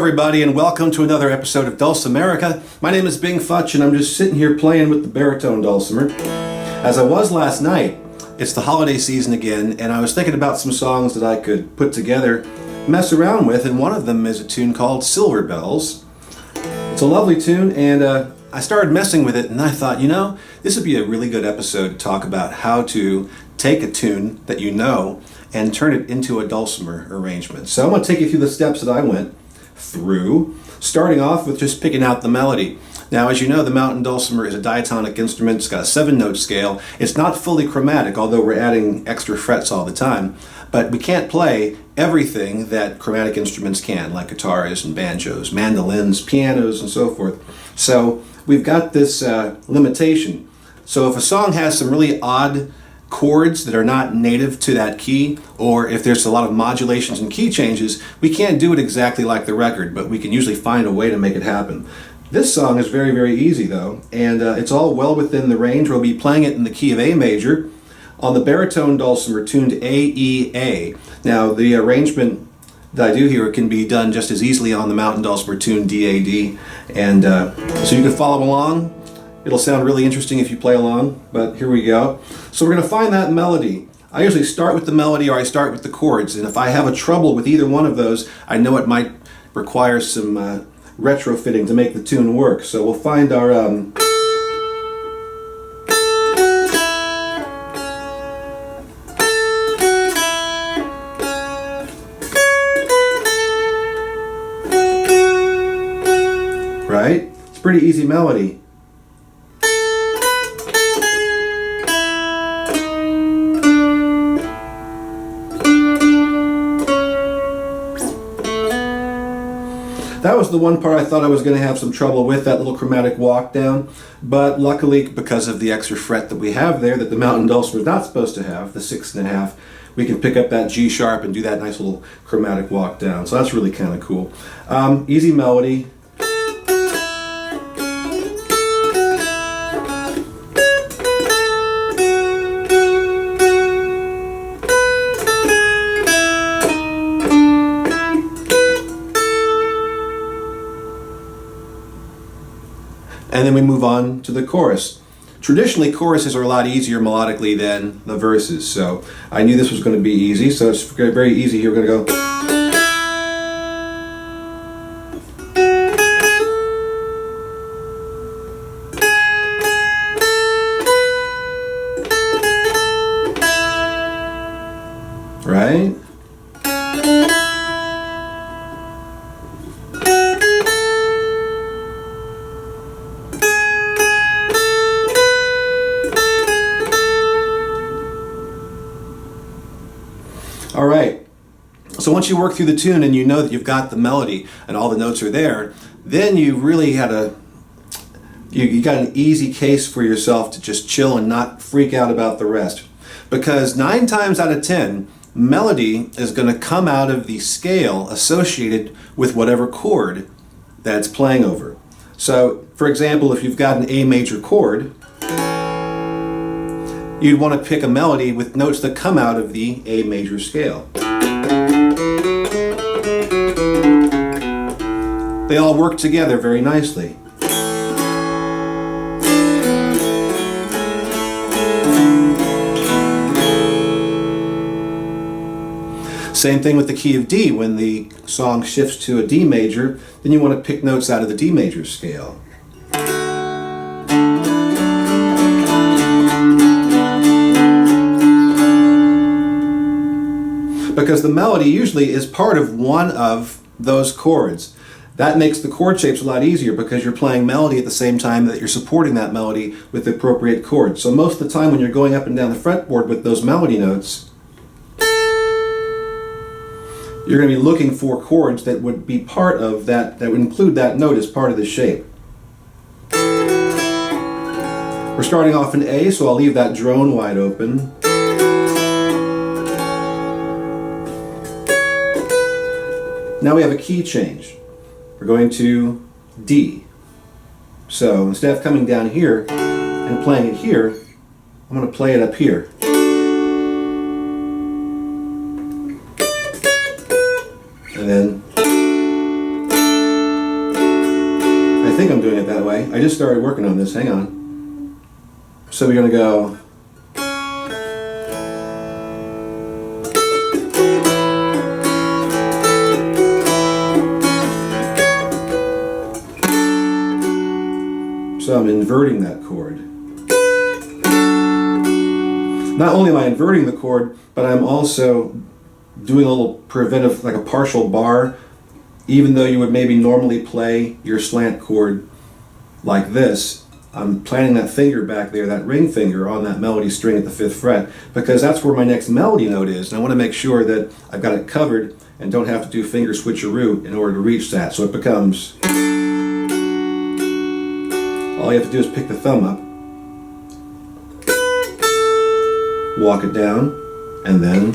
everybody, and welcome to another episode of Dulcimerica. My name is Futch, and I'm just sitting here playing with the baritone dulcimer. As I was last night, it's the holiday season again, and I was thinking about some songs that I could put together, mess around with, and one of them is a tune called Silver Bells. It's a lovely tune, and I started messing with it, and I thought, this would be a really good episode to talk about how to take a tune that you know and turn it into a dulcimer arrangement. So I'm going to take you through the steps that I went through, starting off with just picking out the melody. Now, as you know, the mountain dulcimer is a diatonic instrument. It's got a 7-note scale. It's not fully chromatic, although we're adding extra frets all the time. But we can't play everything that chromatic instruments can, like guitars and banjos, mandolins, pianos, and so forth. So we've got this limitation. So if a song has some really odd chords that are not native to that key, or if there's a lot of modulations and key changes, we can't do it exactly like the record, but we can usually find a way to make it happen. This song is very, very easy though, and it's all well within the range. We'll be playing it in the key of A major on the baritone dulcimer tuned A, E, A. Now the arrangement that I do here can be done just as easily on the mountain dulcimer tuned D, A, D, and so you can follow along. It'll sound really interesting if you play along, but here we go. So we're going to find that melody. I usually start with the melody or I start with the chords, and if I have a trouble with either one of those, I know it might require some retrofitting to make the tune work. So we'll find our right? It's a pretty easy melody. That was the one part I thought I was going to have some trouble with, that little chromatic walk down. But luckily, because of the extra fret that we have there, that the mountain dulcimer is not supposed to have, the 6.5, we can pick up that G sharp and do that nice little chromatic walk down. So that's really kind of cool. Easy melody. And then we move on to the chorus. Traditionally, choruses are a lot easier melodically than the verses, so I knew this was going to be easy, so it's very easy here. We're going to go. Right? All right, so once you work through the tune and you know that you've got the melody and all the notes are there, then you really had you got an easy case for yourself to just chill and not freak out about the rest. Because 9 times out of 10, melody is going to come out of the scale associated with whatever chord that it's playing over. So, for example, if you've got an A major chord, you'd want to pick a melody with notes that come out of the A major scale. They all work together very nicely. Same thing with the key of D. When the song shifts to a D major, then you want to pick notes out of the D major scale. Because the melody usually is part of one of those chords. That makes the chord shapes a lot easier because you're playing melody at the same time that you're supporting that melody with the appropriate chords. So most of the time when you're going up and down the fretboard with those melody notes, you're going to be looking for chords that would be part of that, that would include that note as part of the shape. We're starting off in A, so I'll leave that drone wide open. Now we have a key change. We're going to D. So instead of coming down here and playing it here, I'm going to play it up here. And then think I'm doing it that way. I just started working on this. Hang on. So we're going to go. So I'm inverting that chord. Not only am I inverting the chord, but I'm also doing a little preventive, like a partial bar, even though you would maybe normally play your slant chord like this. I'm planting that finger back there, that ring finger, on that melody string at the 5th fret, because that's where my next melody note is, and I want to make sure that I've got it covered and don't have to do finger switcheroo in order to reach that. So it becomes, all you have to do is pick the thumb up, walk it down, and then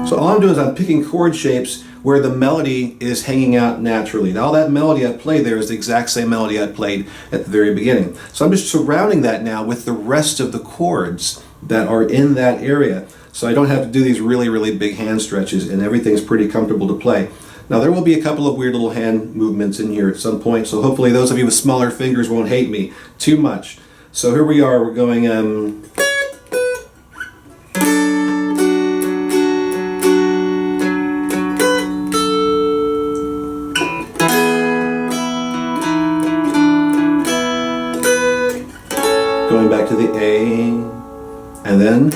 so all I'm doing is I'm picking chord shapes where the melody is hanging out naturally. Now, all that melody I played there is the exact same melody I played at the very beginning. So I'm just surrounding that now with the rest of the chords that are in that area. So I don't have to do these really, really big hand stretches, and everything's pretty comfortable to play. Now, there will be a couple of weird little hand movements in here at some point, so hopefully those of you with smaller fingers won't hate me too much. So here we are, we're going going back to the A, and then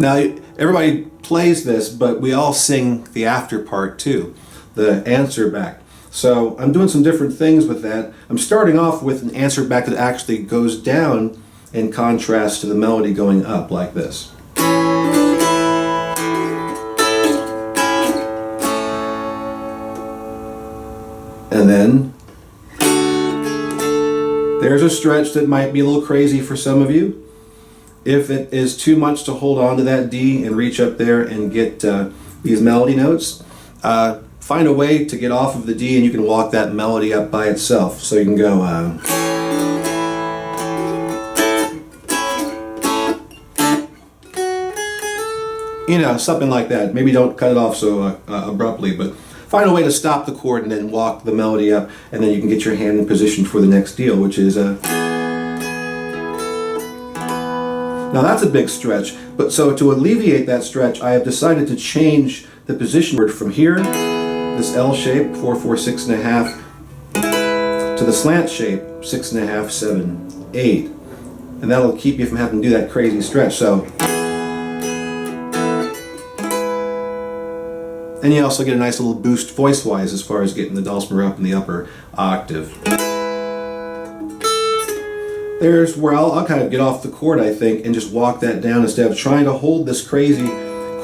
now everybody plays this, but we all sing the after part too, the answer back. So I'm doing some different things with that. I'm starting off with an answer back that actually goes down in contrast to the melody going up like this. And then there's a stretch that might be a little crazy for some of you. If it is too much to hold on to that D and reach up there and get these melody notes, find a way to get off of the D and you can walk that melody up by itself. So you can go you know, something like that. Maybe don't cut it off so abruptly, but find a way to stop the chord and then walk the melody up, and then you can get your hand in position for the next deal, which is now that's a big stretch, but so to alleviate that stretch, I have decided to change the position word from here, this L shape, 4, 4, 6.5, to the slant shape, 6.5, 7, 8. And that'll keep you from having to do that crazy stretch. So, and you also get a nice little boost voice-wise as far as getting the dulcimer up in the upper octave. There's where I'll kind of get off the chord, I think, and just walk that down instead of trying to hold this crazy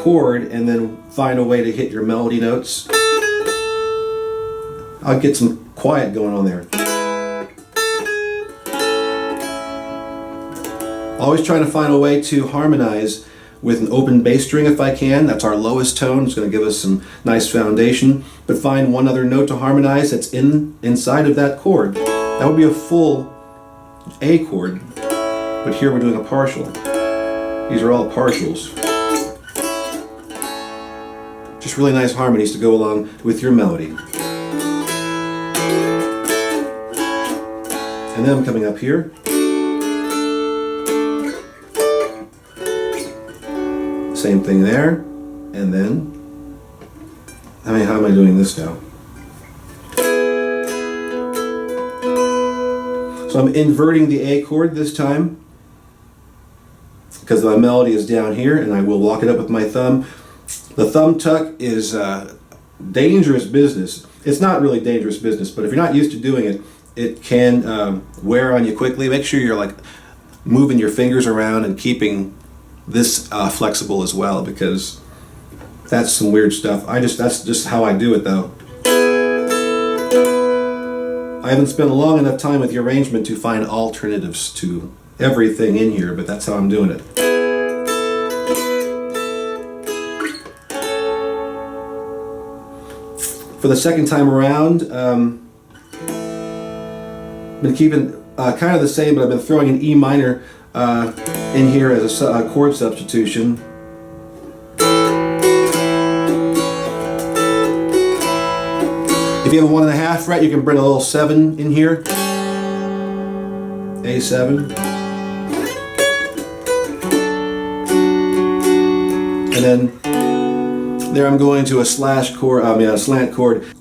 chord and then find a way to hit your melody notes. I'll get some quiet going on there. Always trying to find a way to harmonize with an open bass string if I can. That's our lowest tone. It's going to give us some nice foundation. But find one other note to harmonize that's inside of that chord. That would be a full A chord, but here we're doing a partial. These are all partials. Just really nice harmonies to go along with your melody. And then I'm coming up here. Same thing there. And then, how am I doing this now? So I'm inverting the A chord this time because my melody is down here, and I will walk it up with my thumb. The thumb tuck is dangerous business. It's not really dangerous business, but if you're not used to doing it, it can wear on you quickly. Make sure you're like moving your fingers around and keeping this flexible as well, because that's some weird stuff. That's just how I do it though. I haven't spent a long enough time with the arrangement to find alternatives to everything in here, but that's how I'm doing it. For the second time around, I've been keeping kind of the same, but I've been throwing an E minor in here as a chord substitution. If you have a 1.5 fret, you can bring a little 7 in here. A7. And then there I'm going to a slant chord, a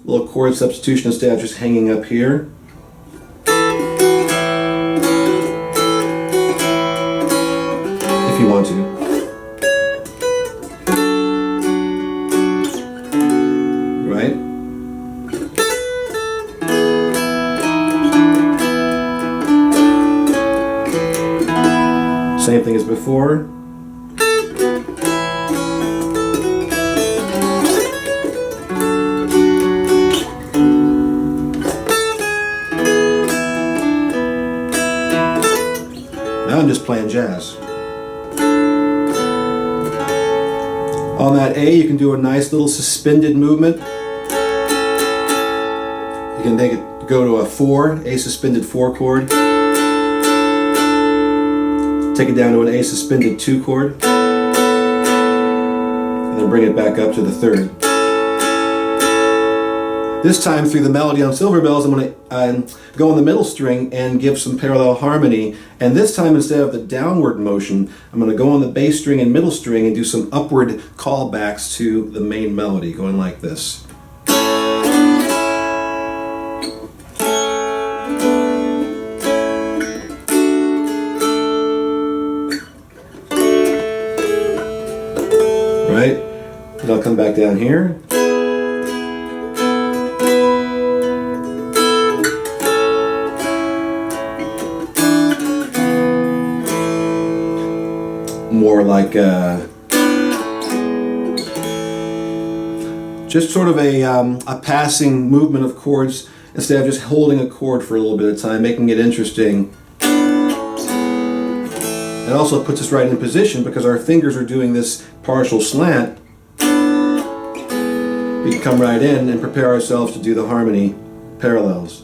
little chord substitution instead of just hanging up here. If you want to. Right? Same thing as before. Now I'm just playing jazz. On that A, you can do a nice little suspended movement. You can make it go to a 4, A suspended 4 chord. Take it down to an A suspended 2 chord. And then bring it back up to the 3rd. This time through the melody on Silver Bells, I'm going to go on the middle string and give some parallel harmony. And this time, instead of the downward motion, I'm going to go on the bass string and middle string and do some upward callbacks to the main melody, going like this. Right? And I'll come back down here. More like just sort of a passing movement of chords instead of just holding a chord for a little bit of time, making it interesting. It also puts us right in position because our fingers are doing this partial slant. We can come right in and prepare ourselves to do the harmony parallels.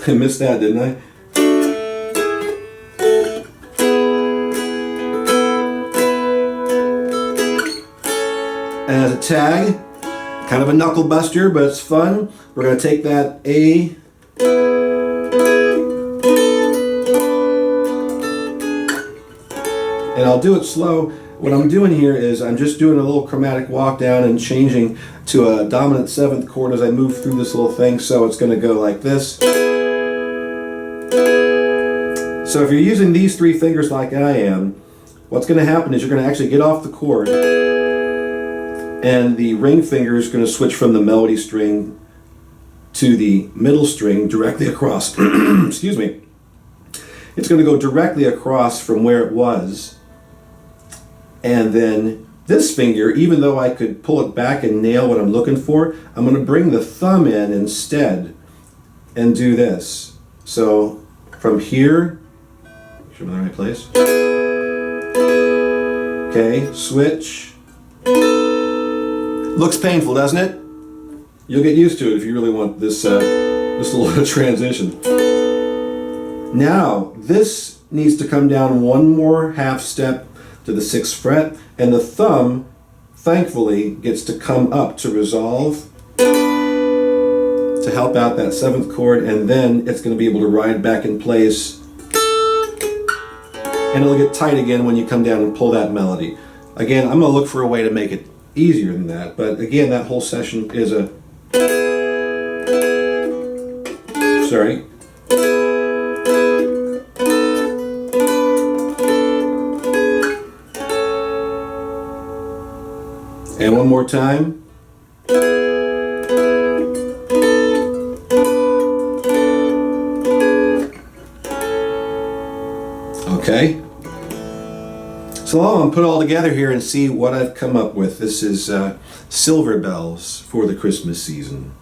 I missed that, didn't I? And as a tag, kind of a knuckle buster, but it's fun. We're going to take that A and I'll do it slow. What I'm doing here is I'm just doing a little chromatic walk down and changing to a dominant 7th chord as I move through this little thing, so it's going to go like this. So if you're using these 3 fingers like I am, what's going to happen is you're going to actually get off the chord and the ring finger is going to switch from the melody string to the middle string directly across. Excuse me. It's going to go directly across from where it was. And then this finger, even though I could pull it back and nail what I'm looking for, I'm going to bring the thumb in instead and do this. So from here, show me the right place. Okay, switch. Looks painful, doesn't it? You'll get used to it if you really want this little transition. Now, this needs to come down one more half step to the 6th fret, and the thumb, thankfully, gets to come up to resolve to help out that 7th chord, and then it's going to be able to ride back in place. And it'll get tight again when you come down and pull that melody. Again, I'm going to look for a way to make it easier than that, but again, that whole session is a... Sorry. And one more time. Okay. So I'm going to put it all together here and see what I've come up with. This is Silver Bells for the Christmas season.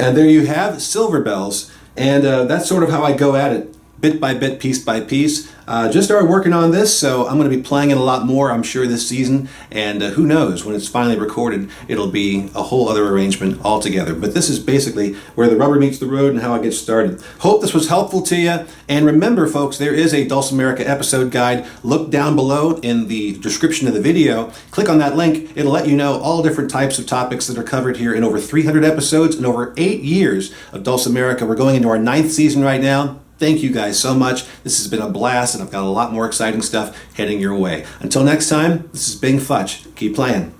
And there you have silver bells. And that's sort of how I go at it, bit by bit, piece by piece. Just started working on this, so I'm going to be playing it a lot more, I'm sure, this season. And who knows, when it's finally recorded, it'll be a whole other arrangement altogether. But this is basically where the rubber meets the road and how I get started. Hope this was helpful to you. And remember, folks, there is a Dulcimerica episode guide. Look down below in the description of the video. Click on that link. It'll let you know all different types of topics that are covered here in over 300 episodes and over 8 years of Dulcimerica. We're going into our 9th season right now. Thank you guys so much. This has been a blast, and I've got a lot more exciting stuff heading your way. Until next time, this is Bing Futch. Keep playing.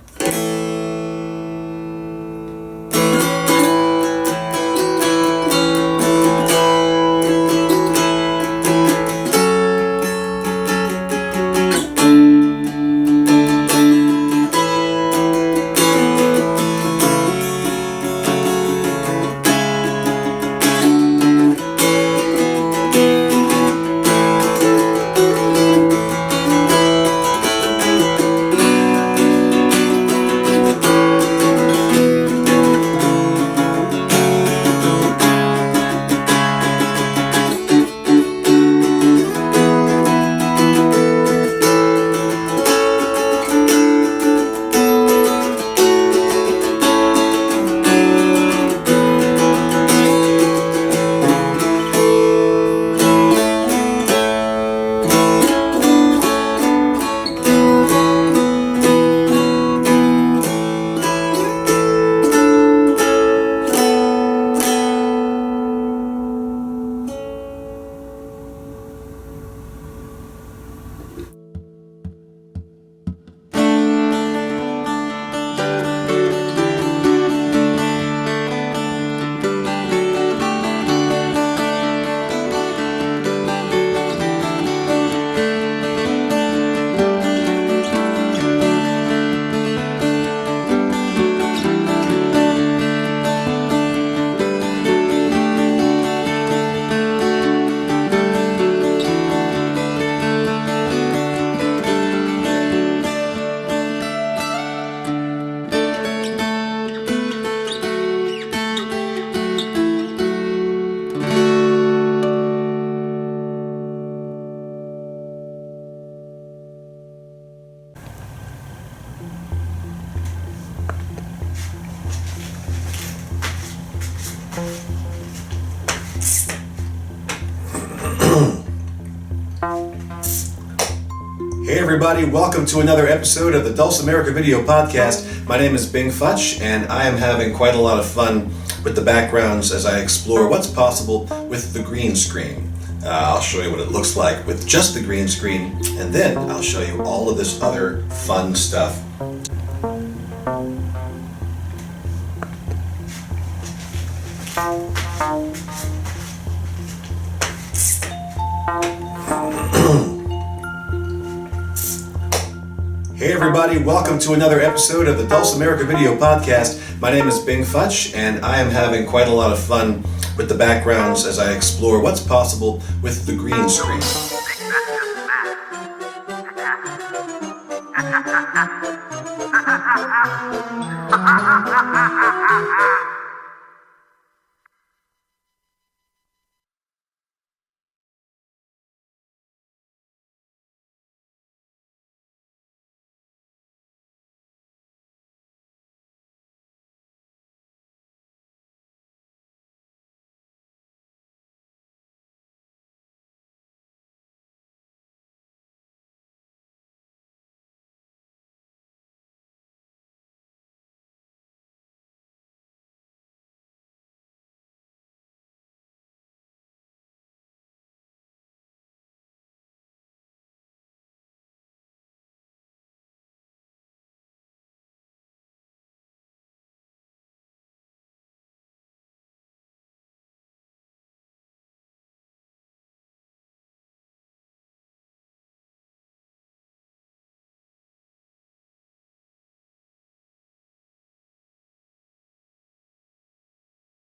Hey everybody, welcome to another episode of the Dulcimerica video podcast. My name is Bing Futch, and I am having quite a lot of fun with the backgrounds as I explore what's possible with the green screen. I'll show you what it looks like with just the green screen, and then I'll show you all of this other fun stuff. Hey everybody, welcome to another episode of the Dulcimerica video podcast. My name is Bing Futch, and I am having quite a lot of fun with the backgrounds as I explore what's possible with the green screen.